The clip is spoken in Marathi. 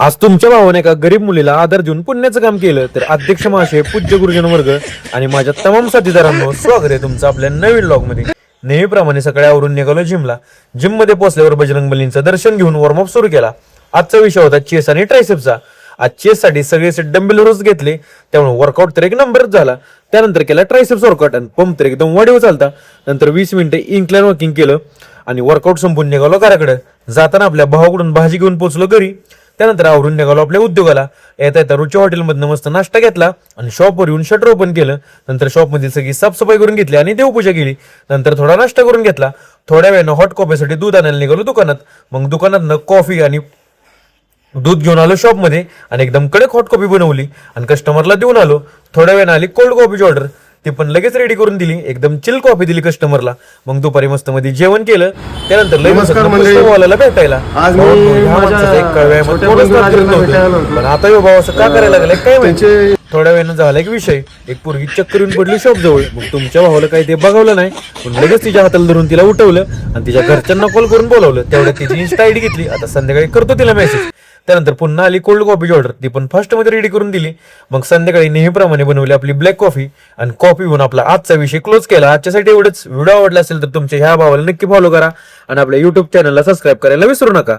आज तुमच्या भावाने एका गरीब मुलीला आदर देऊन पुण्याचं काम केलं तर अध्यक्ष महाशय, पूज्य गुरुजन वर्ग आणि माझ्या तमाम साथीदारांनो, स्वागत आहे तुमचं आपल्या नवीन व्लॉग मध्ये. नेहमीप्रमाणे सकाळी आवरून निघालो जिमला. जिम मध्ये पोहोचल्यावर बजरंग बलींचं दर्शन घेऊन वॉर्मअप सुरू केला. आजचा विषय होता चेस आणि ट्रायसेप्सचा. आज चेस साठी सगळे सेट डंबेल रोज घेतले, त्यामुळे वर्कआउट तर एक नंबरच झाला. त्यानंतर केला ट्रायसेप्स वर्कआउट आणि पंप तर एकदम वाढीव चालता. नंतर 20 मिनिटे इन्क्लाइन वॉकिंग केलं आणि वर्कआउट संपून निघालो घराकडे. जाताना आपल्या भावाकडून भाजी घेऊन पोहोचलो घरी. त्यानंतर आवरून निघालो आपल्या उद्योगाला. येता येता रुच्या हॉटेलमधनं मस्त नाश्ता घेतला आणि शॉपवर येऊन शटर ओपन केलं. नंतर शॉपमधील सगळी साफसफाई करून घेतली आणि देवपूजा केली. नंतर थोडा नाश्ता करून घेतला. थोड्या वेळानं हॉट कॉफीसाठी दूध आणायला निघालो दुकानात. मग दुकानातनं कॉफी आणि दूध घेऊन आलो शॉपमध्ये आणि एकदम कडक हॉट कॉफी बनवली आणि कस्टमरला देऊन आलो. थोड्या वेळानं आली कोल्ड कॉफीची ऑर्डर, ती पण लगेच रेडी करून दिली. एकदम चिल कॉफी दिली कस्टमरला. मग दुपारी मस्त मध्ये जेवण केलं. त्यानंतर पुस्तकवाल्याला भेटायला. आज मी पण आता यो भाऊ असं का करायला लागलाय काय माहिती. थोड्या वेळानं झाला एक विषय, एक पोरगी चक्कर येऊन पडली शॉप जवळ. मग तुमच्या भावाला काही ते बघवलं नाही, पण लगेच तिच्या हाताला धरून तिला उठवलं आणि तिच्या घरच्यांना कॉल करून बोलावलं. तेवढ्यात तिची इन्स्टा आयडी घेतली. आता संध्याकाळी करतो तिला मेसेज. त्यानंतर पुन्हा आली कोल्ड कॉफीची ऑर्डर, ती पण फास्ट मध्ये रेडी करून दिली. मग संध्याकाळी नेहमीप्रमाणे बनवली आपली ब्लॅक कॉफी आणि कॉफी घेऊन आपला आजचा विषय क्लोज केला. आजच्यासाठी एवढंच. व्हिडिओ आवडला असेल तर तुमच्या ह्या भावाला नक्की फॉलो करा आणि आपल्या युट्यूब चॅनलला सबस्क्राईब करायला विसरू नका.